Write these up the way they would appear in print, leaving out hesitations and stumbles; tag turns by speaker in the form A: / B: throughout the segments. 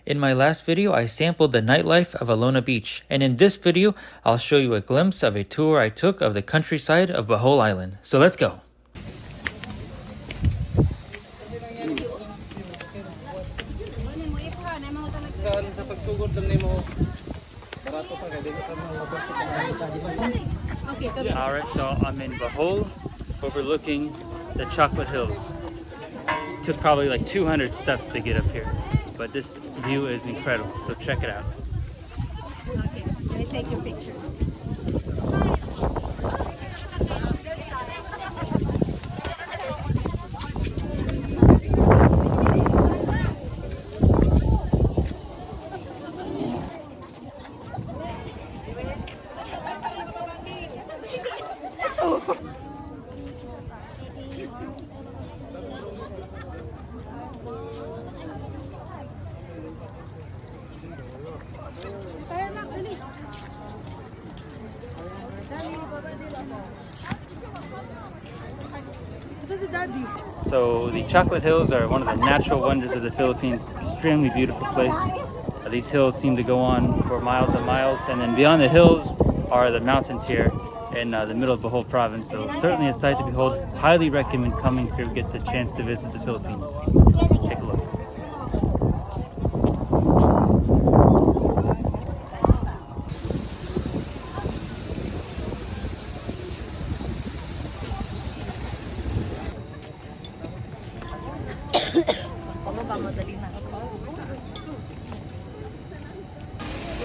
A: In my last video, I sampled the nightlife of Alona Beach, and in this video, I'll show you a glimpse of a tour I took of the countryside of Bohol Island. So let's go! Alright, so I'm in Bohol, overlooking the Chocolate Hills. Took probably like 200 steps to get up here, but this view is incredible, so check it out.
B: Okay, let me take your picture.
A: So the Chocolate Hills are one of the natural wonders of the Philippines. Extremely beautiful place. These hills seem to go on for miles and miles, and then beyond the hills are the mountains here in the middle of Bohol province. So certainly a sight to behold. Highly recommend coming if you get the chance to visit the Philippines. Take a look.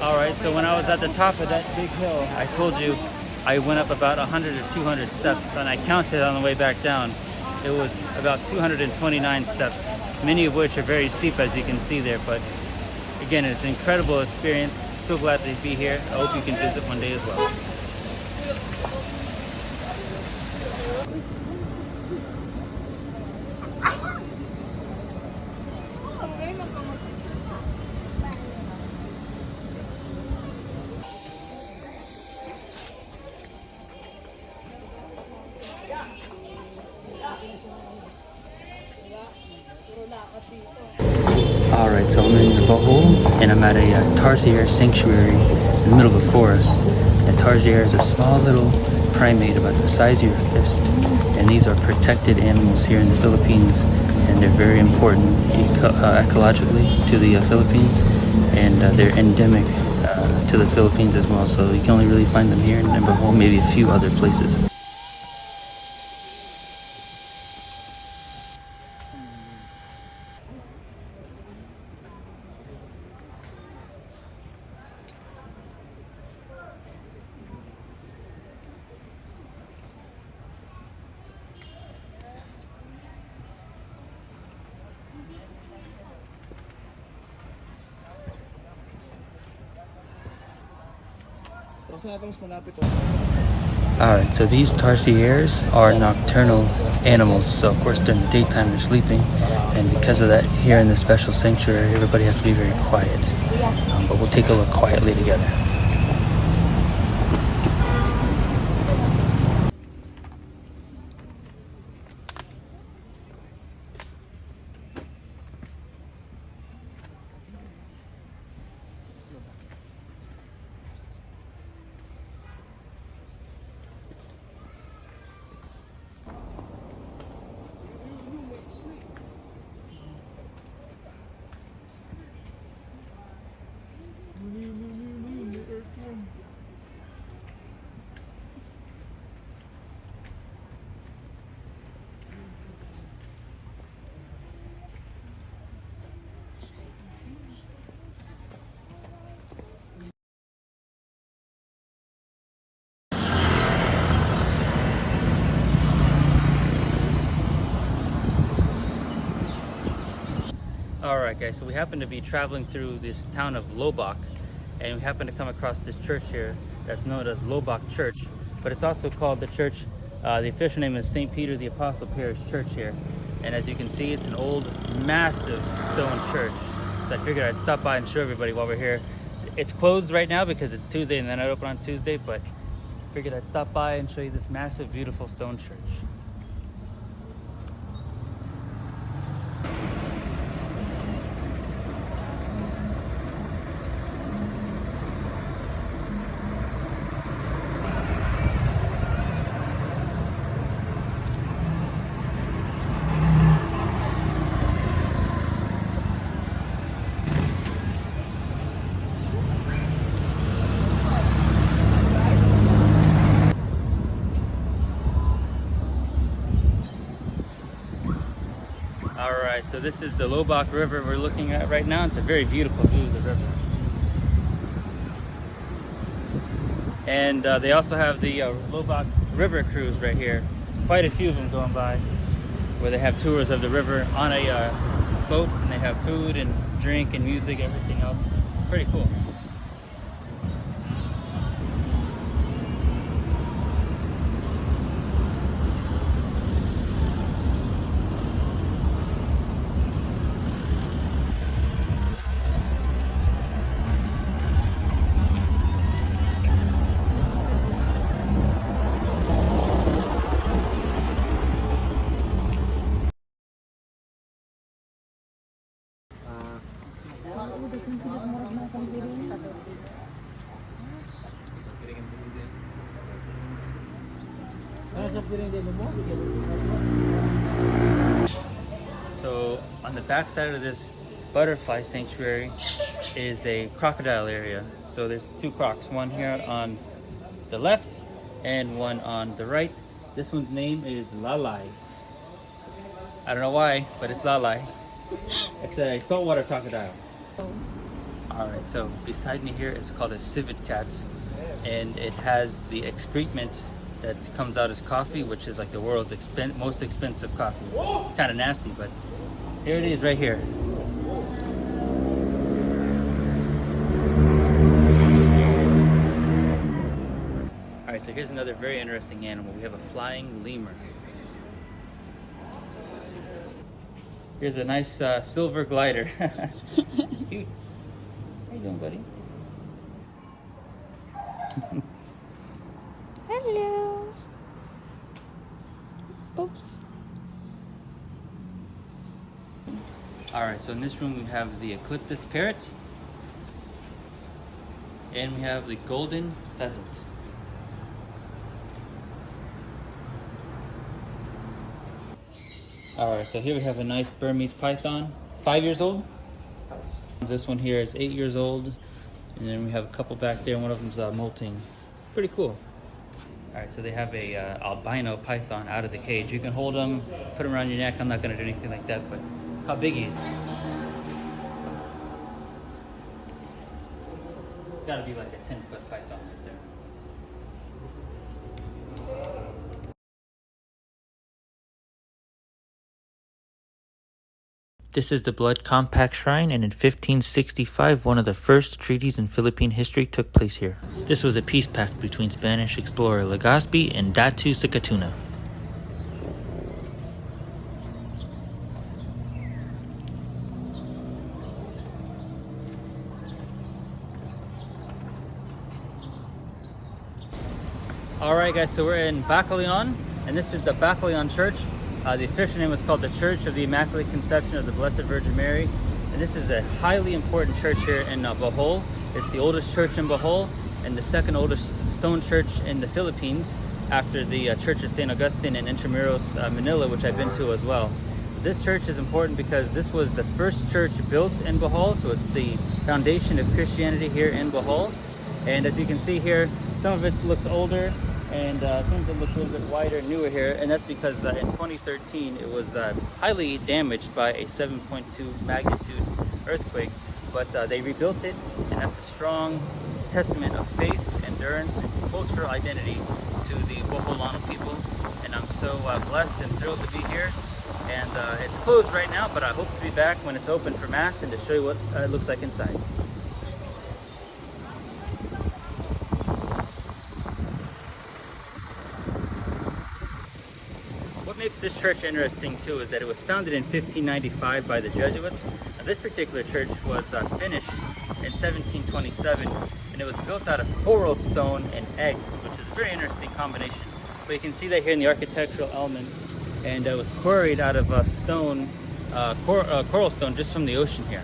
A: Alright, so when I was at the top of that big hill, I told you I went up about 100 or 200 steps, and I counted on the way back down. It was about 229 steps, many of which are very steep, as you can see there, but again, it's an incredible experience. So glad to be here. I hope you can visit one day as well. Alright, so I'm in the Bohol, and I'm at a Tarsier Sanctuary in the middle of a forest. A Tarsier is a small little primate about the size of your fist, and these are protected animals here in the Philippines, and they're very important ecologically to the Philippines, and they're endemic to the Philippines as well, so you can only really find them here in Bohol, maybe a few other places. Alright, so these Tarsiers are nocturnal animals, so of course during the daytime they're sleeping, and because of that, here in this special sanctuary, everybody has to be very quiet. But we'll take a look quietly together. Alright guys, so we happen to be traveling through this town of Loboc, and we happen to come across this church here that's known as Loboc Church, but it's also called the church, the official name is St. Peter the Apostle Parish Church here, and as you can see, it's an old, massive stone church, so I figured I'd stop by and show everybody while we're here. It's closed right now because it's Tuesday and then I open on Tuesday, but I figured I'd stop by and show you this massive, beautiful stone church. Alright, so this is the Loboc River we're looking at right now. It's a very beautiful view of the river. And they also have the Loboc River Cruise right here. Quite a few of them going by, where they have tours of the river on a boat, and they have food and drink and music, everything else. Pretty cool. So on the back side of this butterfly sanctuary is a crocodile area. So there's two crocs, one here on the left and one on the right. This one's name is Lalai. I don't know why, but it's Lalai. It's a saltwater crocodile. Alright, so beside me here is called a civet cat, and it has the excrement that comes out as coffee, which is like the world's most expensive coffee. Kind of nasty, but here it is right here. Alright, so here's another very interesting animal. We have a flying lemur. Here's a nice silver glider. It's cute. How you doing, buddy?
B: Hello. Oops.
A: Alright, so in this room we have the Ecliptus parrot, and we have the golden pheasant. Alright, so here we have a nice Burmese python, 5 years old. This one here is 8 years old, and then we have a couple back there, one of them's molting. Pretty cool. Alright, so they have a albino python out of the cage. You can hold him, put him around your neck. I'm not going to do anything like that, but how big he is. It's got to be like a 10-foot python right there. This is the Blood Compact Shrine, and in 1565, one of the first treaties in Philippine history took place here. This was a peace pact between Spanish explorer Legazpi and Datu Sikatuna. Alright guys, so we're in Baclayon, and this is the Baclayon Church. The official name is called the Church of the Immaculate Conception of the Blessed Virgin Mary. And this is a highly important church here in Bohol. It's the oldest church in Bohol and the second oldest stone church in the Philippines, after the Church of St. Augustine in Intramuros, Manila, which I've been to as well. This church is important because this was the first church built in Bohol, so it's the foundation of Christianity here in Bohol. And as you can see here, some of it looks older, and some of it looks a little bit wider, newer here, and that's because in 2013 it was highly damaged by a 7.2 magnitude earthquake, but they rebuilt it, and that's a strong testament of faith, endurance, and cultural identity to the Boholano people. And I'm so blessed and thrilled to be here. And it's closed right now, but I hope to be back when it's open for Mass and to show you what it looks like inside. What makes this church interesting too is that it was founded in 1595 by the Jesuits. Now, this particular church was finished in 1727, and it was built out of coral stone and eggs, which is a very interesting combination. But you can see that here in the architectural element, and it was quarried out of stone, coral stone, just from the ocean here.